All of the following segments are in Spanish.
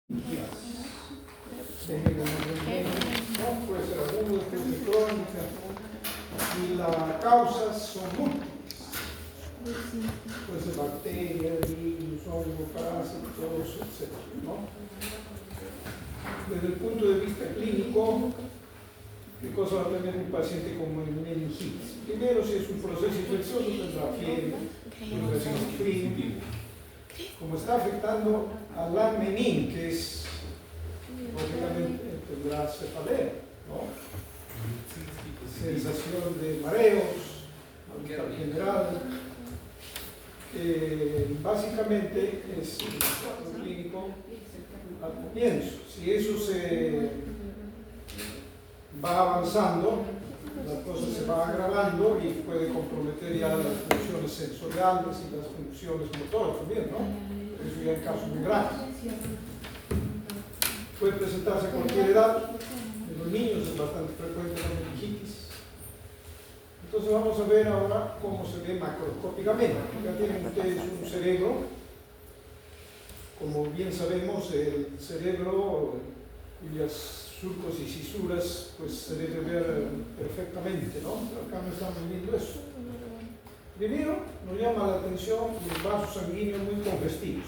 Puede ser agudo, puede ser crónica, y las causas son múltiples. Puede ser bacterias, virus, hongos, parásitos, etc., ¿no? Desde el punto de vista clínico, ¿qué cosa va a tener un paciente con meningitis? Primero, si es un proceso infeccioso, tendrá fiebre, tendrá frío. Como está afectando a la meninges, obviamente tendrá cefalea, ¿no? Sensación de mareos, malestar general. Básicamente es el cuadro clínico al comienzo. Si eso se va avanzando, la cosa se va agravando y puede comprometer ya las funciones sensoriales y las funciones motoras también, ¿no? Eso ya en casos muy graves. Puede presentarse a cualquier edad. En los niños es bastante frecuente la meningitis. Entonces vamos a ver ahora cómo se ve macroscópicamente. Acá tienen ustedes un cerebro. Como bien sabemos, el cerebro y las surcos y cisuras pues se debe ver perfectamente, ¿no? Pero acá no estamos viendo eso. Primero, nos llama la atención los vasos sanguíneos muy congestivos.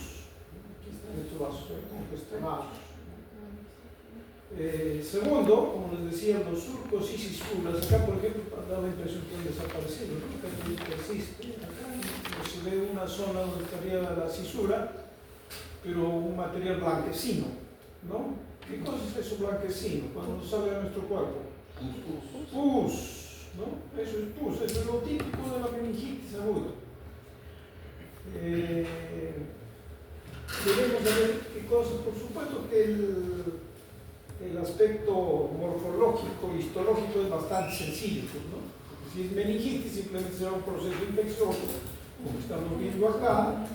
Estos vasos congestionados. Segundo, como les decía, los surcos y cisuras, acá por ejemplo da la impresión que han desaparecido, ¿no? Acá persiste, acá se ve una zona donde estaría la cisura, pero un material blanquecino, ¿no? ¿Qué cosa es eso blanquecino cuando sale a nuestro cuerpo? Pus, ¿no? Eso es pus, eso es lo típico de la meningitis aguda. Debemos saber qué cosas, por supuesto que el aspecto morfológico, histológico es bastante sencillo, ¿no? Porque si es meningitis, simplemente será un proceso infeccioso, como estamos viendo acá,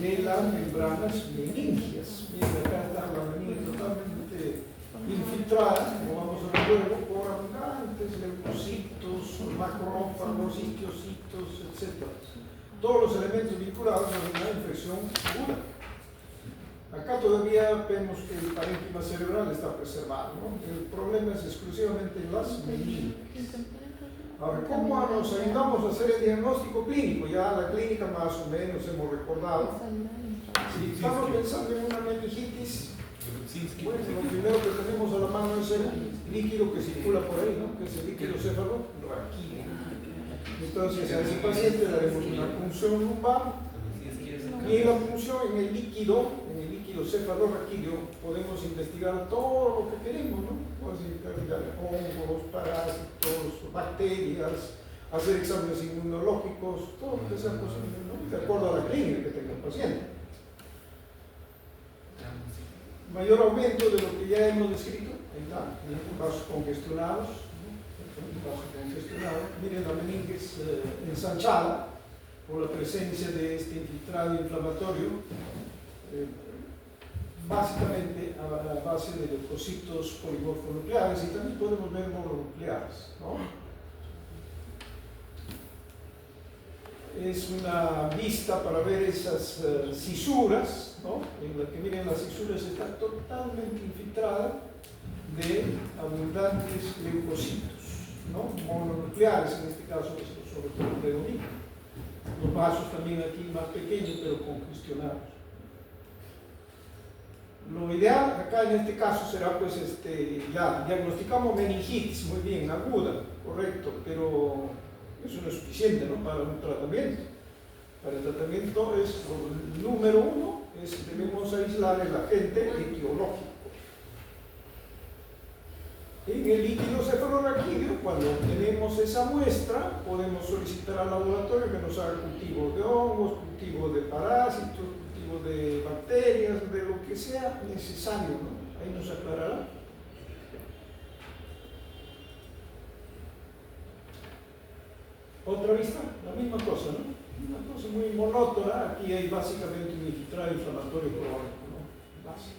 de las membranas meningias. Miren, acá está la meninge totalmente infiltrada, como vamos a ver luego, por abundantes leucocitos, macrófagos, isquiocitos, etc. Todos los elementos vinculados a una infección aguda. Acá todavía vemos que el parénquima cerebral está preservado, ¿no? El problema es exclusivamente en las meninges. Ahora, ¿cómo nos ayudamos a hacer el diagnóstico clínico? Ya la clínica más o menos hemos recordado. Si estamos pensando en una meningitis, bueno, lo primero que tenemos a la mano es el líquido que circula por ahí, ¿no? Que es el líquido cefalorraquídeo. Entonces, a ese paciente le haremos una punción lumbar y en la punción, en el líquido cefalorraquídeo, podemos investigar todo lo que queremos, ¿no? Podemos investigar hongos, parásitos, bacterias, hacer exámenes inmunológicos, todo lo que sea posible, ¿no? De acuerdo a la clínica que tenga el paciente. Mayor aumento de lo que ya hemos descrito, ahí está, vasos congestionados, miren la meninges ensanchada por la presencia de este infiltrado inflamatorio, básicamente a la base de leucocitos polimorfonucleares, y también podemos ver mononucleares, ¿no? Es una vista para ver esas cisuras, ¿no? En la que miren, las cisuras están totalmente infiltradas de abundantes leucocitos, ¿no? Mononucleares, en este caso, sobre todo predomina. Los vasos también aquí más pequeños, pero congestionados. Lo ideal acá en este caso será, pues, ya diagnosticamos meningitis, muy bien, aguda, correcto, pero eso no es suficiente, ¿no? Para un tratamiento. Para el tratamiento es, número uno, debemos aislar el agente etiológico. En el líquido cefalorraquídeo, cuando obtenemos esa muestra, podemos solicitar al laboratorio que nos haga cultivo de hongos, cultivo de parásitos, cultivo de bacterias, de lo que sea necesario, ¿no? Ahí nos aclarará. Otra vista, la misma cosa, ¿no? Una cosa muy monótona. Aquí hay básicamente un infiltrado inflamatorio crónico, ¿no? Básico.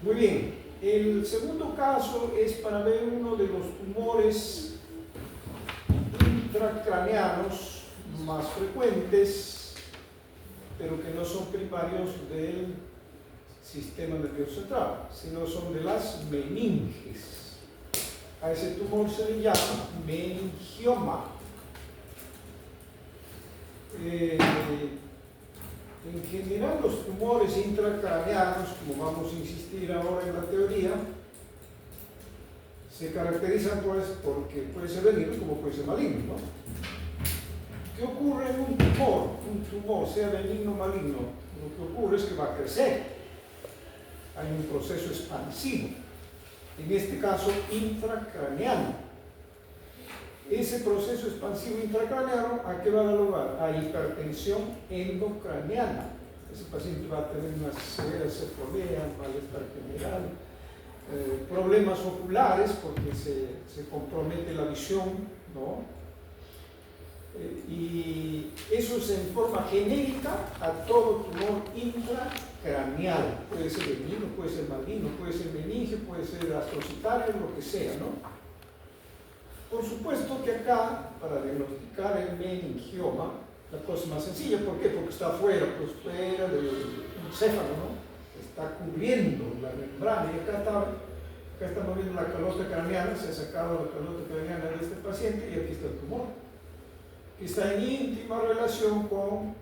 Muy bien, el segundo caso es para ver uno de los tumores intracraneanos más frecuentes pero que no son primarios del sistema nervioso central, sino son de las meninges. A ese tumor se le llama meningioma. En general, los tumores intracraneanos, como vamos a insistir ahora en la teoría, se caracterizan pues porque puede ser benigno como puede ser maligno, ¿no? ¿Qué ocurre en un tumor? Un tumor, sea benigno o maligno, lo que ocurre es que va a crecer. Hay un proceso expansivo, en este caso intracraneano. Ese proceso expansivo intracraneano, ¿a qué va a dar lugar? A hipertensión endocraneana. Ese paciente va a tener una severa cefalea, malestar general, problemas oculares porque se compromete la visión, ¿no? Y eso es en forma genérica a todo tumor intracraneal. Puede ser benigno, puede ser maligno, puede ser meningio, puede ser astrocitario, lo que sea, ¿no? Por supuesto que acá, para diagnosticar el meningioma, la cosa es más sencilla. ¿Por qué? Porque está fuera, pues fuera del encéfalo, ¿no? Está cubriendo la membrana. Y acá estamos viendo la calota craneana, se ha sacado la calota craneana de este paciente y aquí está el tumor, que está en íntima relación con,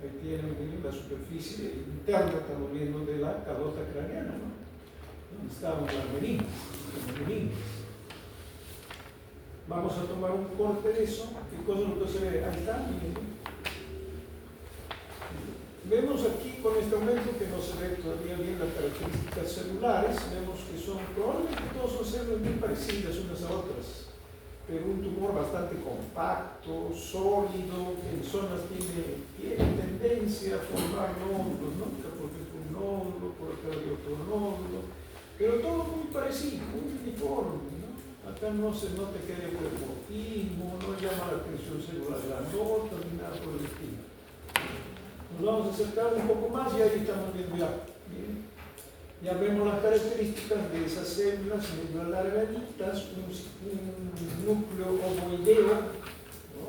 ahí tienen la superficie interna, estamos viendo de la calota craneana, ¿no? Donde estaban las meninges. Vamos a tomar un corte de eso. ¿Qué cosa es lo que se ve? Ahí está, miren. Vemos aquí con este aumento que no se ve todavía bien las características celulares. Vemos que probablemente todos son células muy parecidas unas a otras, pero un tumor bastante compacto, sólido, que en zonas tiene tendencia a formar nódulos, ¿no? Porque es un nódulo, por acá hay otro nódulo, pero todo muy parecido, muy uniforme, ¿no? Acá no se nota que haya polymorfismo, no llama la atención celular grandota ni nada por el estilo. Nos vamos a acercar un poco más y ahí estamos viendo ya. ¿Bien? Ya vemos las características de esas células medio alargaditas, un núcleo ovoideo, ¿no?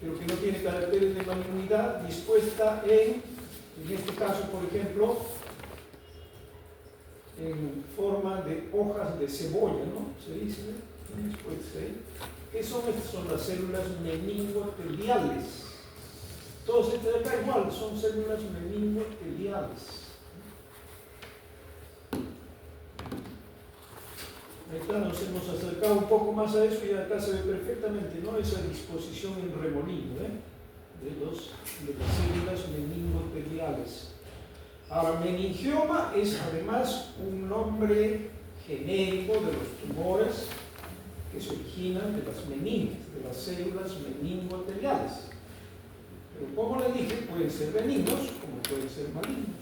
Pero que no tiene caracteres de malignidad, dispuesta en este caso, por ejemplo, en forma de hojas de cebolla, ¿no? Se dice, después, ¿qué son estas? Son las células meningoteliales. Todos estos de acá igual, son células meningoteliales. Ahí nos hemos acercado un poco más a eso y acá se ve perfectamente, ¿no? Esa disposición en remolino, de las células meningoteliales. Ahora, meningioma es además un nombre genérico de los tumores que se originan de las meninges, de las células meningoteliales. Pero como les dije, pueden ser benignos como pueden ser malignos.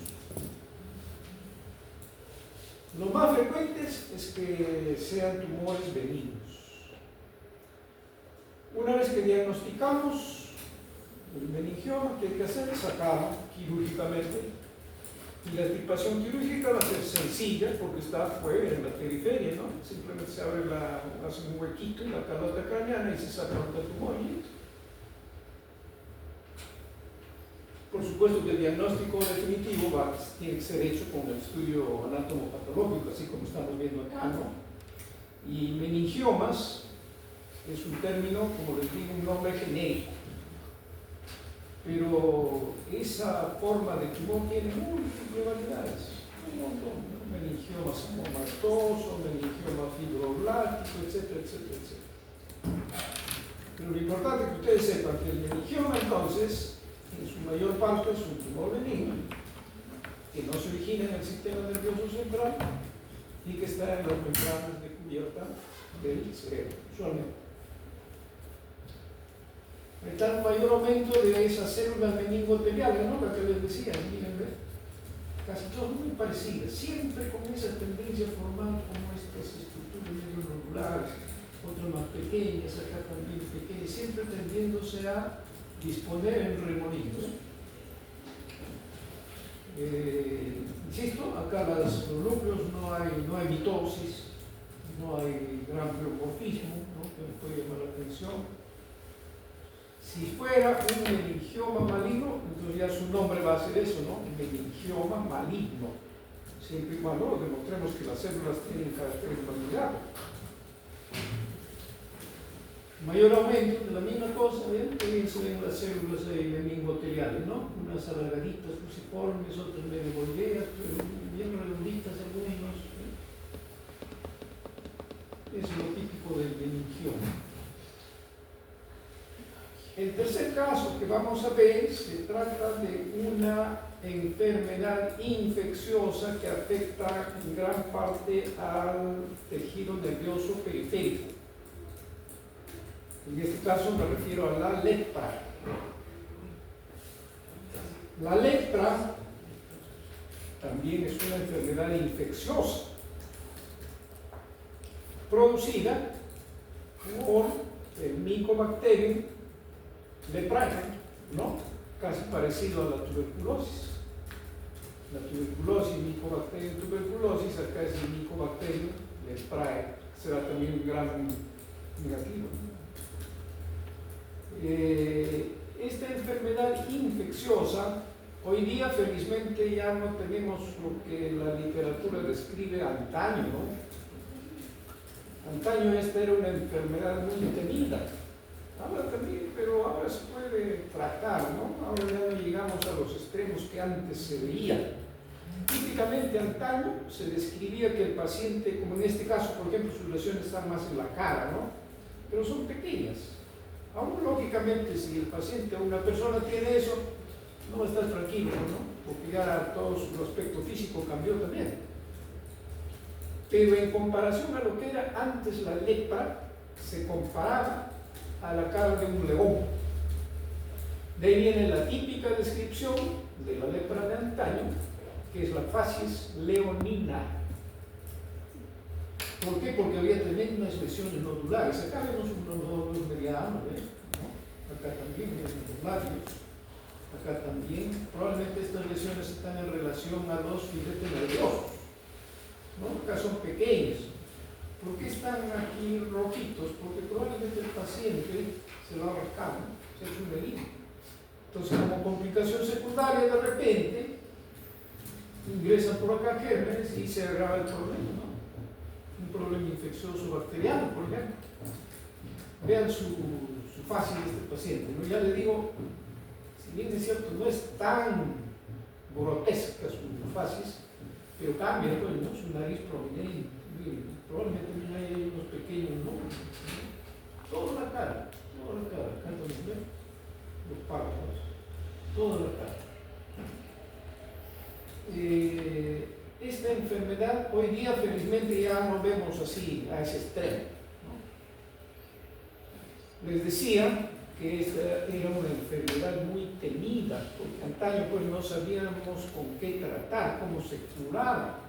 Lo más frecuente es que sean tumores benignos. Una vez que diagnosticamos el meningioma, ¿qué hay que hacer? Sacarlo quirúrgicamente. Y la extirpación quirúrgica va a ser sencilla porque está fuera, en la periferia, ¿no? Simplemente se abre hace un huequito en la calota craneana y se saca el tumor. Por supuesto que el diagnóstico definitivo tiene que ser hecho con el estudio anatomopatológico, así como estamos viendo acá, ¿no? Y meningiomas es un término, como les digo, un nombre genérico. Pero esa forma de tumor tiene múltiples variedades, un montón, ¿no? Meningioma samomatoso, meningioma fibroblástico, etcétera, etcétera, etcétera. Pero lo importante es que ustedes sepan que el meningioma, entonces, en su mayor parte es un tumor benigno, que no se origina en el sistema nervioso central y que está en las membranas de cubierta del cerebro, usualmente. Está un mayor aumento de esas células meningoteliales, ¿no? La que les decía, miren, ¿ves? Casi todas muy parecidas, siempre con esa tendencia formal como estas estructuras medio lobulares, otras más pequeñas, acá también pequeñas, siempre tendiéndose a disponer en remolinos. Insisto, acá los núcleos no hay mitosis, no hay gran pleomorfismo, ¿no? Que nos puede llamar la atención. Si fuera un meningioma maligno, entonces ya su nombre va a ser eso, ¿no? Meningioma maligno. Siempre y cuando demostremos que las células tienen carácter maligno. Mayor aumento de la misma cosa, ¿ven? También se ven las células meningoteliales, ¿no? Unas alargaditas, fusiformes, otras medio volteas, pero bien redonditas algunos. Eso es lo típico del meningioma. El tercer caso que vamos a ver se trata de una enfermedad infecciosa que afecta en gran parte al tejido nervioso periférico. En este caso me refiero a la lepra. La lepra también es una enfermedad infecciosa producida por el Mycobacterium leprae, ¿no? Casi parecido a la tuberculosis. La tuberculosis, Mycobacterium tuberculosis, acá es el Mycobacterium leprae, será también un gran negativo. Esta enfermedad infecciosa, hoy día felizmente ya no tenemos lo que la literatura describe antaño, ¿no? Antaño esta era una enfermedad muy temida. Ahora también, pero ahora se puede tratar, ¿no? Ahora ya no llegamos a los extremos que antes se veían. Típicamente antaño se describía que el paciente, como en este caso, por ejemplo, sus lesiones están más en la cara, ¿no? Pero son pequeñas. Aún lógicamente, si el paciente o una persona tiene eso, no va a estar tranquilo, ¿no? Porque ya todo su aspecto físico cambió también. Pero en comparación a lo que era antes la lepra, se comparaba a la cara de un león. De ahí viene la típica descripción de la lepra de antaño, que es la facies leonina. ¿Por qué? Porque había tremendas lesiones nodulares. Acá vemos unos nódulos medianos, ¿no? Acá también vemos los labios. Acá también. Probablemente estas lesiones están en relación a los filetes nerviosos, ¿no? Acá son pequeños. ¿Por qué están aquí rojitos? Porque probablemente el paciente se lo ha rascado, se ha hecho un herida. Entonces, como complicación secundaria, de repente ingresan por acá gérmenes y se agrava el problema, ¿no? Un problema infeccioso bacteriano, por ejemplo. Vean su facie de este paciente, ¿no? Ya le digo, si bien es cierto, no es tan grotesca su facies, pero cambia, pues, ¿no? Su nariz prominente, probablemente también hay unos pequeños nódulos, ¿no? Toda la cara, acá también ven los párpados, toda la cara. Esta enfermedad hoy día felizmente ya no vemos así a ese extremo, ¿no? Les decía que esta era una enfermedad muy temida, porque antaño pues no sabíamos con qué tratar, cómo se curaba.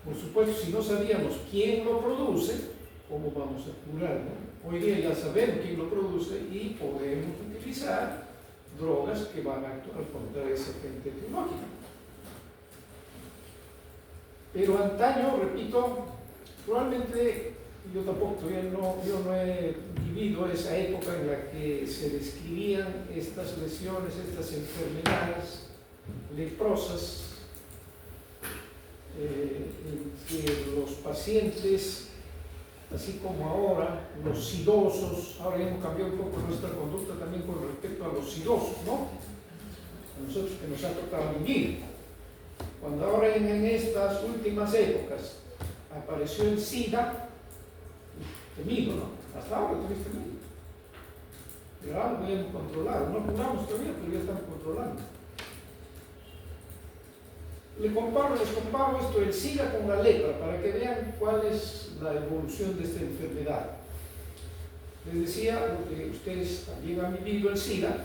Por supuesto, si no sabíamos quién lo produce, ¿cómo vamos a curarlo? Hoy día ya sabemos quién lo produce y podemos utilizar drogas que van a actuar contra ese agente etiológico. Pero antaño, repito, probablemente yo tampoco todavía no he vivido esa época en la que se describían estas lesiones, estas enfermedades leprosas, en que los pacientes, así como ahora, los sidosos, ahora hemos cambiado un poco nuestra conducta también con respecto a los sidosos, ¿no? A nosotros que nos ha tocado vivir. Cuando ahora en estas últimas épocas apareció el SIDA, temido, ¿no? Hasta ahora tuviste temido. Pero ahora lo podemos controlar, no lo curamos todavía, pero ya estamos controlando. Les comparo esto, el SIDA con la lepra, para que vean cuál es la evolución de esta enfermedad. Les decía, lo que ustedes también han vivido el SIDA,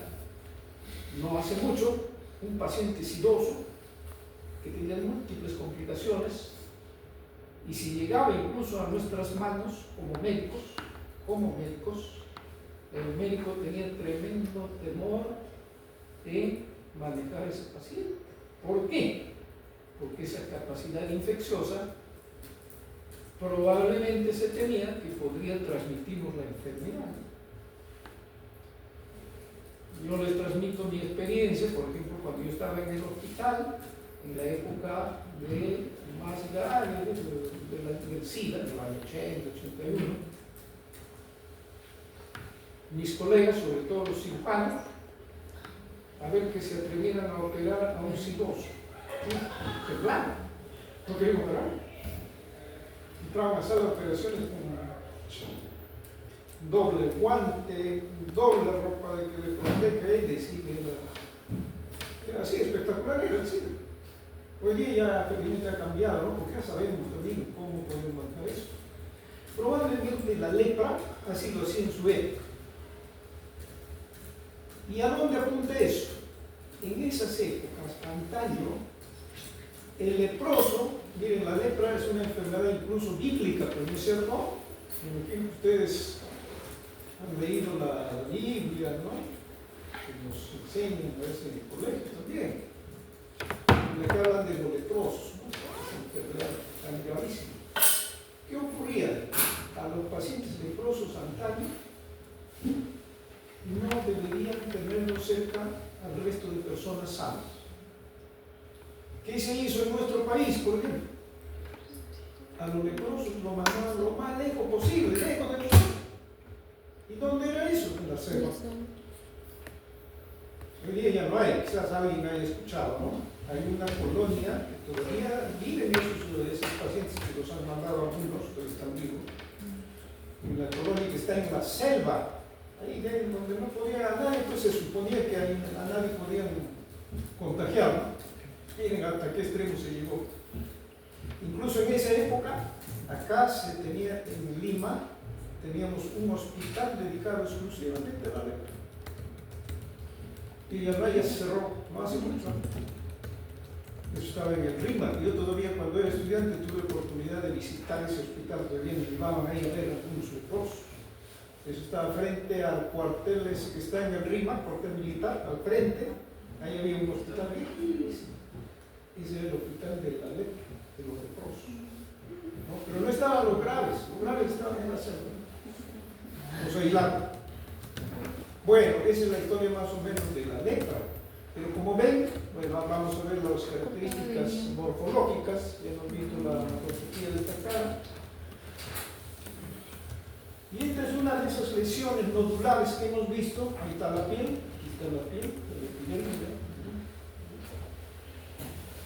no hace mucho, un paciente sidoso que tenía múltiples complicaciones, y si llegaba incluso a nuestras manos como médicos, el médico tenía tremendo temor de manejar a ese paciente. ¿Por qué? Porque esa capacidad infecciosa probablemente se temía que podría transmitirnos la enfermedad. Yo les transmito mi experiencia, por ejemplo, cuando yo estaba en el hospital, en la época de más grave del SIDA, en el año 80, 81, mis colegas, sobre todo los cirujanos, a ver que se atrevieran a operar a un sidoso. Temblando, no querían operar. Entraban a sala de operaciones con doble guante, doble ropa de que le proteja y decir, era así, espectacular era el SIDA. Hoy día ya felizmente ha cambiado, ¿no? Porque ya sabemos también cómo podemos manejar eso. Probablemente la lepra ha sido así en su época. ¿Y a dónde apunta eso? En esas épocas, antaño, el leproso, miren, la lepra es una enfermedad incluso bíblica, pero no es cierto. Me imagino que ustedes han leído la Biblia, ¿no? Que nos enseñan a veces en el colegio también. Le hablan de los leprosos, ¿no? Esa enfermedad tan gravísima. ¿Qué ocurría? A los pacientes leprosos antaño no deberían tenerlos cerca al resto de personas sanas. ¿Qué se hizo en nuestro país, por ejemplo? A los leprosos lo mandaban lo más lejos posible, lejos de nosotros. ¿Y dónde era eso? En la selva. Hoy día ya no hay, quizás alguien haya escuchado, ¿no? Hay una colonia que todavía viven esos pacientes que los han mandado algunos, pero están vivos. Una colonia que está en la selva, ahí donde no podía a nadie, pues se suponía que a nadie podían contagiar, ¿no? Miren hasta qué extremo se llegó. Incluso en esa época, acá se tenía en Lima, teníamos un hospital dedicado exclusivamente a la lepra. Y la raya se cerró, no hace mucho. Eso estaba en el RIMA. Yo todavía cuando era estudiante tuve oportunidad de visitar ese hospital, todavía me llevaban ahí a ver algunos leprosos. Eso estaba frente al cuartel ese que está en el RIMA, cuartel militar, al frente. Ahí había un hospital bellísimo. Ese era el hospital de la lepra, de los leprosos. ¿No? Pero no estaban los graves estaban en la selva. Los aislados. Bueno, esa es la historia más o menos de la lepra. Pero como ven, bueno, vamos a ver las características morfológicas. Ya hemos visto la morfología de esta cara. Y esta es una de esas lesiones nodulares que hemos visto. Ahí está la piel, aquí está la piel, el epidermis.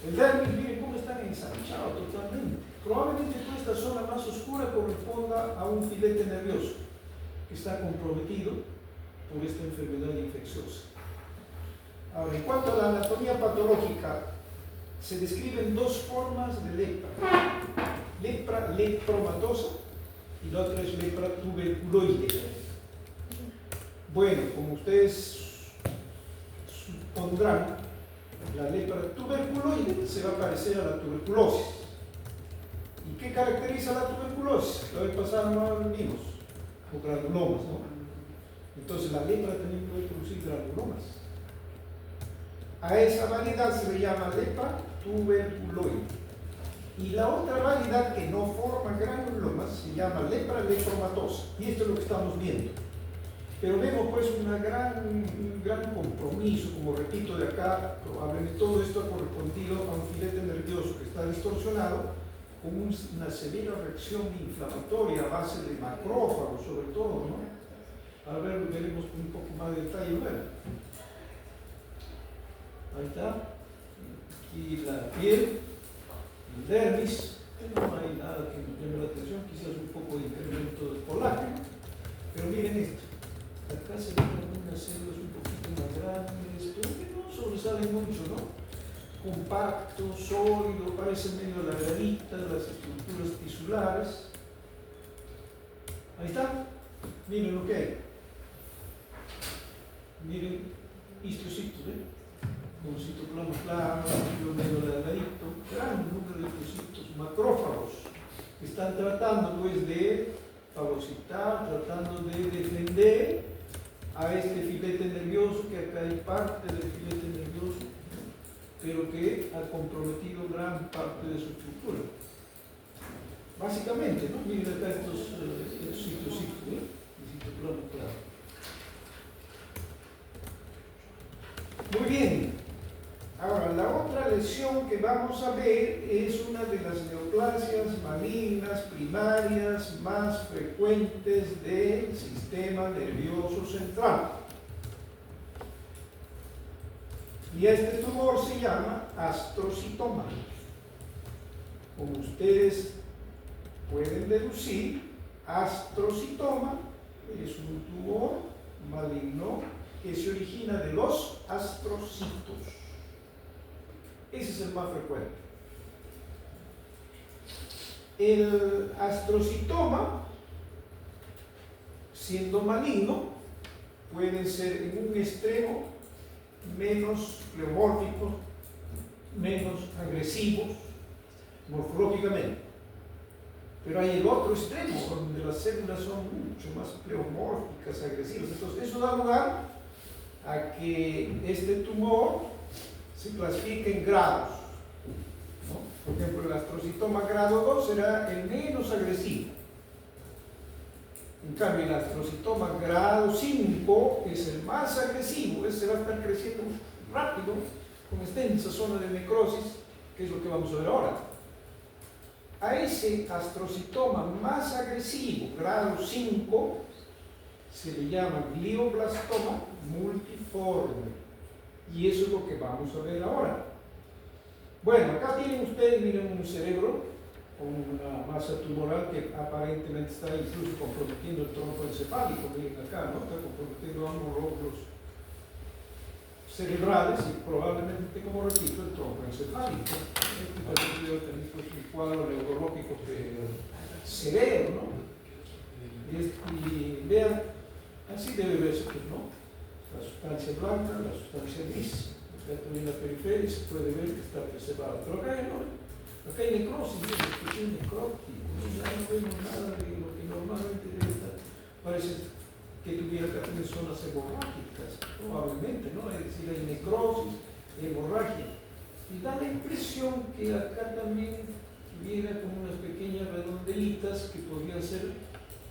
El dermis, miren cómo están ensanchados totalmente. Probablemente toda esta zona más oscura corresponda a un filete nervioso que está comprometido por esta enfermedad infecciosa. Ahora, en cuanto a la anatomía patológica, se describen dos formas de lepra. Lepra lepromatosa y la otra es lepra tuberculoide. Bueno, como ustedes supondrán, la lepra tuberculoide se va a parecer a la tuberculosis. ¿Y qué caracteriza la tuberculosis? La vez pasada no vimos, o granulomas, ¿no? Entonces la lepra también puede producir granulomas. A esa variedad se le llama lepra tuberculoide. Y la otra variedad que no forma granulomas se llama lepra lepromatosa. Y esto es lo que estamos viendo. Pero vemos pues un gran compromiso, como repito de acá, probablemente todo esto ha correspondido a un filete nervioso que está distorsionado, con una severa reacción inflamatoria a base de macrófagos sobre todo, ¿no? A ver, veremos con un poco más de detalle luego. Ahí está. Aquí la piel, el dermis. No hay nada que nos llame la atención, quizás un poco de incremento de colágeno. Pero miren esto. Acá se ven algunas células un poquito más grandes, pero que no sobresalen mucho, ¿no? Compacto, sólido, parece medio alargadita, las estructuras tisulares. Ahí está. Miren lo que hay. Miren, histocitos, con citoplasma claro, medio alargadito, gran número de histocitos, macrófagos, que están tratando pues de fagocitar, tratando de defender a este filete nervioso, que acá hay parte del filete nervioso, pero que ha comprometido gran parte de su estructura. Básicamente, ¿no? Miren acá estos citocitos, el citoplasma claro. Muy bien. Ahora, la otra lesión que vamos a ver es una de las neoplasias malignas primarias más frecuentes del sistema nervioso central. Y este tumor se llama astrocitoma. Como ustedes pueden deducir, astrocitoma es un tumor maligno que se origina de los astrocitos. Ese es el más frecuente. El astrocitoma, siendo maligno, pueden ser en un extremo menos pleomórficos, menos agresivos morfológicamente. Pero hay el otro extremo, donde las células son mucho más pleomórficas, agresivas. Entonces, eso da lugar a que este tumor se clasifique en grados, ¿no? Por ejemplo, el astrocitoma grado 2 será el menos agresivo. En cambio, el astrocitoma grado 5 es el más agresivo. Ese va a estar creciendo rápido, con extensa zona de necrosis, que es lo que vamos a ver ahora. A ese astrocitoma más agresivo, grado 5, se le llama glioblastoma multiforme. Y eso es lo que vamos a ver ahora. Bueno, acá tienen ustedes, miren, un cerebro con una masa tumoral que aparentemente está incluso comprometiendo el tronco encefálico. Miren acá, ¿no? Está comprometiendo ambos lóbulos cerebrales y probablemente, como repito, el tronco encefálico. Este paciente debe tener un cuadro neurológico severo, ¿no? Y vean, así debe verse, ¿no? La sustancia blanca, la sustancia gris. Acá también la periferia se puede ver que está preservada. Pero acá hay necrosis, es necrótico, ya no vemos nada de lo que normalmente debe estar. Parece que tuviera que tener zonas hemorrágicas, probablemente, ¿no? Es decir, hay necrosis, hemorragia. Y da la impresión que acá también tuviera como unas pequeñas redondelitas que podrían ser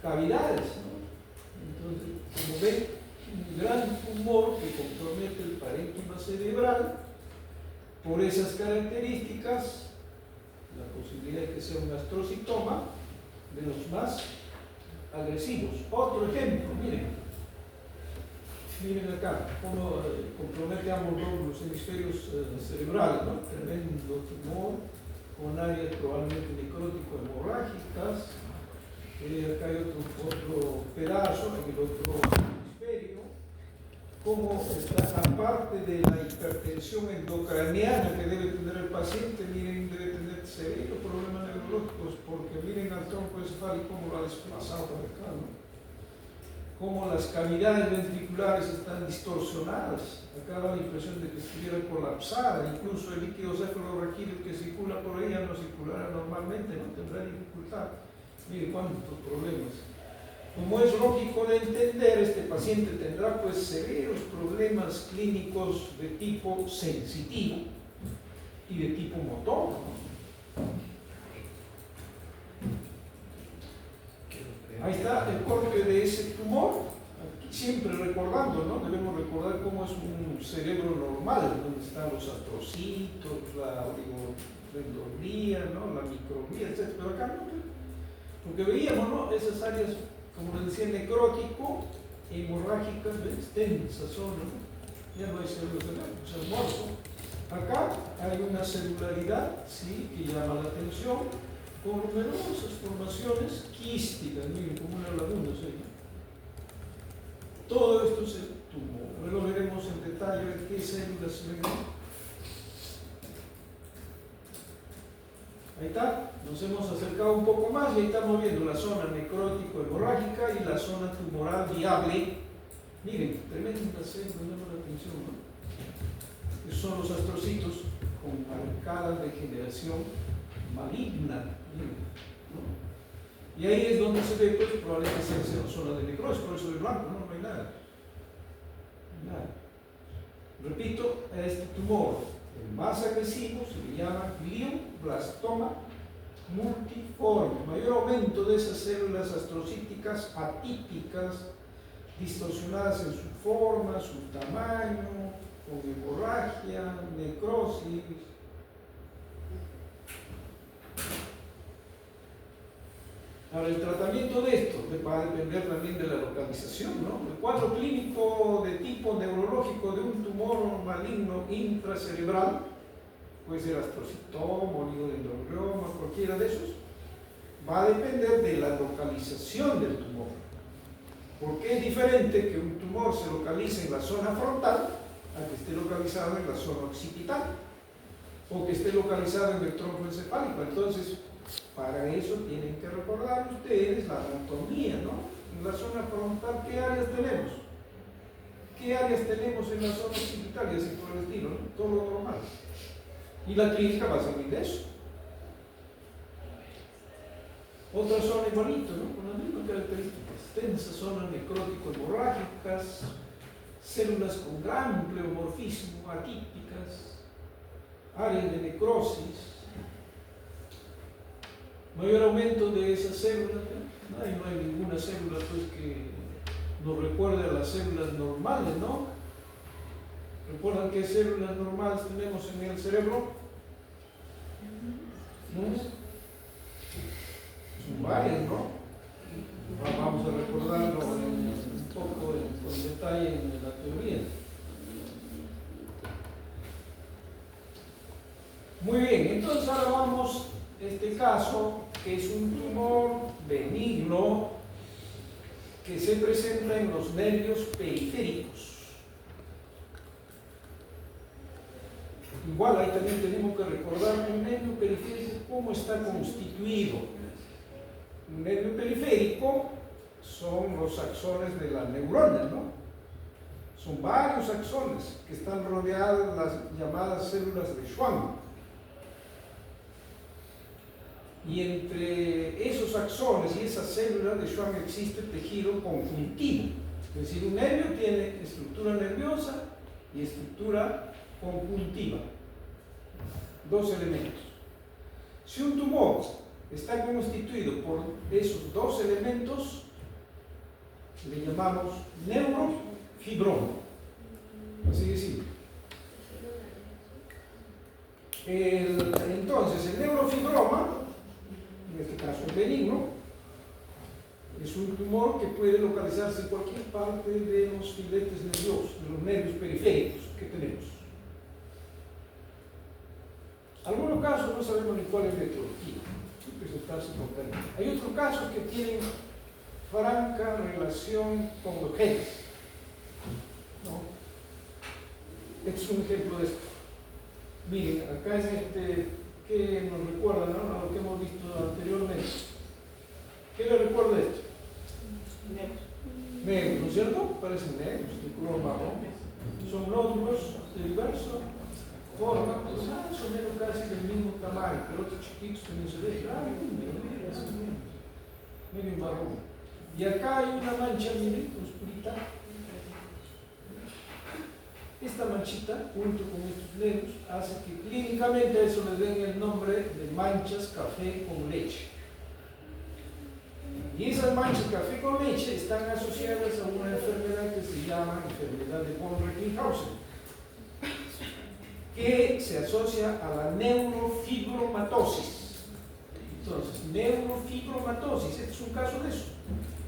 cavidades, ¿no? Entonces, como ven, un gran tumor que compromete el parénquima cerebral. Por esas características, la posibilidad de que sea un astrocitoma de los más agresivos. Otro ejemplo, miren acá, cómo compromete ambos los hemisferios cerebrales, ¿no? Tremendo tumor con áreas probablemente necrótico-hemorrágicas. Acá hay otro pedazo, en el otro hemisferio, como está, aparte de la hipertensión endocraniana que debe tener el paciente, miren, debe tener severos problemas neurológicos, porque miren al tronco encefálico cómo lo ha desplazado para acá, ¿no? Cómo las cavidades ventriculares están distorsionadas. Acá da la impresión de que estuviera colapsada, incluso el líquido cefalorraquídeo que circula por ella no circulará normalmente, no tendrá dificultad. Miren cuántos problemas. Como es lógico de entender, este paciente tendrá pues severos problemas clínicos de tipo sensitivo y de tipo motor. Ahí está el corte de ese tumor. Aquí siempre recordando, ¿no? Debemos recordar cómo es un cerebro normal, donde están los astrocitos, la oligodendroglía, ¿no? La microglía, etc. Pero acá no, porque veíamos, ¿no? Esas áreas, como les decía, necrótico, hemorrágicas, de extensa zona, ¿no? Ya no hay células de nervios, se han muerto. Acá hay una celularidad, ¿sí?, que llama la atención, con numerosas formaciones quísticas, miren, como una laguna, ¿sí? Todo esto es el tumor. Luego veremos en detalle qué células se ven. Ahí está, nos hemos acercado un poco más y ahí estamos viendo la zona necrótico-hemorrágica y la zona tumoral viable. Miren, tremenda célula, me llama la atención, ¿no? Que son los astrocitos con marcada degeneración maligna, miren, ¿no? Y ahí es donde se ve, pues, probablemente sea zona de necrosis, por eso de blanco, no hay nada. Nada. Repito, a este tumor, el más agresivo, se le llama glioblastoma multiforme. Mayor aumento de esas células astrocíticas atípicas, distorsionadas en su forma, su tamaño, con hemorragia, necrosis. Ahora, el tratamiento de esto va a depender también de la localización, ¿no? El cuadro clínico de tipo neurológico de un tumor maligno intracerebral, puede ser astrocitoma, oligodendroglioma, cualquiera de esos, va a depender de la localización del tumor. Porque es diferente que un tumor se localice en la zona frontal a que esté localizado en la zona occipital o que esté localizado en el tronco encefálico. Entonces, para eso tienen que recordar ustedes la anatomía, ¿no? En la zona frontal, ¿qué áreas tenemos? ¿Qué áreas tenemos en la zona occipital? Y así por el estilo, ¿no? Todo lo normal. Y la clínica va a salir de eso. Otra zona igualito, ¿no? Con las mismas características. Extensas zonas necrótico-hemorrágicas, células con gran pleomorfismo, atípicas, áreas de necrosis, mayor aumento de esas células, ¿no? No hay ninguna célula pues, que nos recuerde a las células normales, ¿no? ¿Recuerdan qué células normales tenemos en el cerebro? ¿No? Son varias, ¿no? Vamos a recordarlo un poco con detalle en la teoría. Muy bien, entonces ahora vamos a este caso, que es un tumor benigno que se presenta en los nervios periféricos. Igual ahí también tenemos que recordar un nervio periférico cómo está constituido. Un nervio periférico son los axones de las neuronas, ¿no? Son varios axones que están rodeados de las llamadas células de Schwann. Y entre esos axones y esas células de Schwann existe tejido conjuntivo. Es decir, un nervio tiene estructura nerviosa y estructura conjuntiva. Dos elementos. Si un tumor está constituido por esos dos elementos, le llamamos neurofibroma. Así de simple. Entonces, el neurofibroma, en este caso el benigno, es un tumor que puede localizarse en cualquier parte de los filetes nerviosos, de los nervios periféricos que tenemos. Algunos casos no sabemos ni cuál es la etiología. Hay otros casos que tienen franca relación con los genes, ¿no? Este es un ejemplo de esto. Miren, acá es que nos recuerda, ¿no?, a lo que hemos visto anteriormente. ¿Qué le recuerda esto? Negro, ¿no es cierto? Parecen negros, de color marrón. Son nódulos de diverso forma, pues, son menos casi del mismo tamaño, pero otros chiquitos también se ven. Medio marrón. Y acá hay una mancha, miren, oscurita. Esta manchita, junto con estos nervios, hace que clínicamente a eso le den el nombre de manchas café con leche. Y esas manchas café con leche están asociadas a una enfermedad que se llama enfermedad de von Recklinghausen, que se asocia a la neurofibromatosis. Entonces, neurofibromatosis, este es un caso de eso,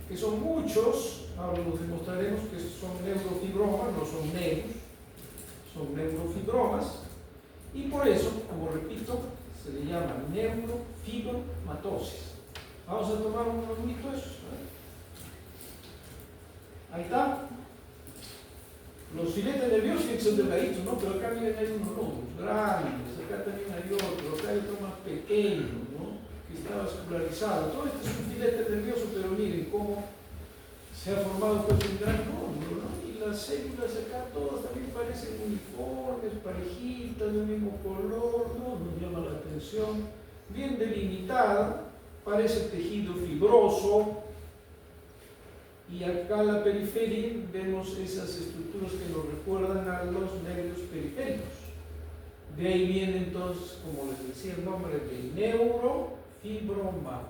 que son muchos, ahora los demostraremos que son neurofibromas, no son nervios, son neurofibromas, y por eso, como repito, se le llama neurofibromatosis. Vamos a tomar un minutito de eso, ¿eh? Ahí está. Los filetes nerviosos que son delgaditos, ¿no? Pero acá miren, hay unos nódulos grandes, acá también hay otro, acá hay otro más pequeño, ¿no?, que está vascularizado. Todo esto es un filete nervioso, pero miren cómo se ha formado pues un gran nódulo, ¿no? Y las células acá todas también parecen uniformes, parejitas, del mismo color, ¿no? Nos llama la atención, bien delimitada, parece tejido fibroso. Y acá en la periferia vemos esas estructuras que nos recuerdan a los nervios periféricos. De ahí viene entonces, como les decía, el nombre de neurofibroma.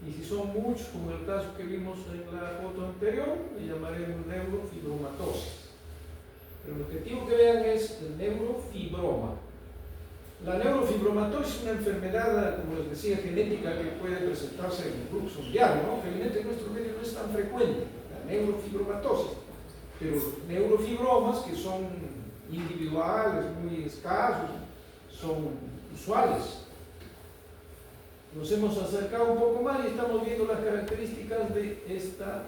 Y si son muchos, como el caso que vimos en la foto anterior, le llamaremos neurofibromatosis. Pero el objetivo que vean es el neurofibroma. La neurofibromatosis es una enfermedad, como les decía, genética que puede presentarse en el flujo mundial, ¿no? Felizmente en nuestro medio no es tan frecuente, la neurofibromatosis. Pero neurofibromas, que son individuales, muy escasos, son usuales. Nos hemos acercado un poco más y estamos viendo las características de esta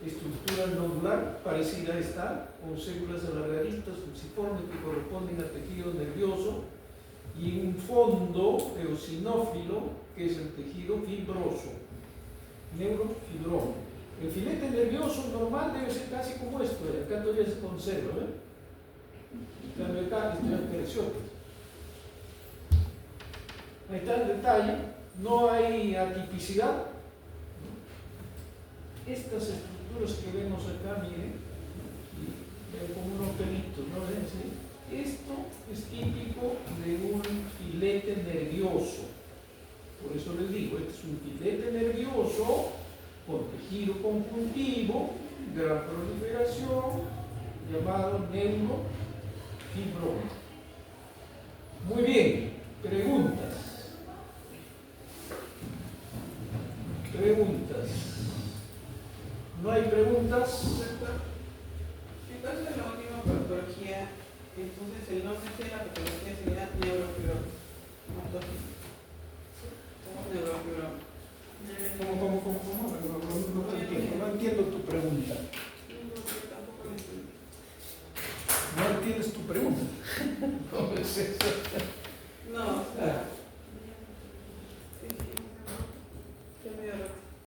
estructura nodular parecida a esta, con células alargadistas, fusiformes, que corresponden al tejido nervioso, y un fondo eosinófilo, que es el tejido fibroso, neurofibroma. El filete nervioso normal debe ser casi como esto, acá todavía se conserva, en cambio acá esto es precioso. Ahí está el detalle, no hay atipicidad. Estas estructuras que vemos acá, miren, ven como unos pelitos, ¿no ven? ¿Sí? Esto es típico de un filete nervioso. Por eso les digo, este es un filete nervioso con tejido conjuntivo, gran proliferación, llamado neurofibroma. Muy bien, preguntas. ¿No hay preguntas? Entonces la última patología, entonces el nombre de la patología sería neurofibroma. Neurofibroma. ¿Cómo? No entiendo tu pregunta. No entiendes tu pregunta. ¿Cómo es eso?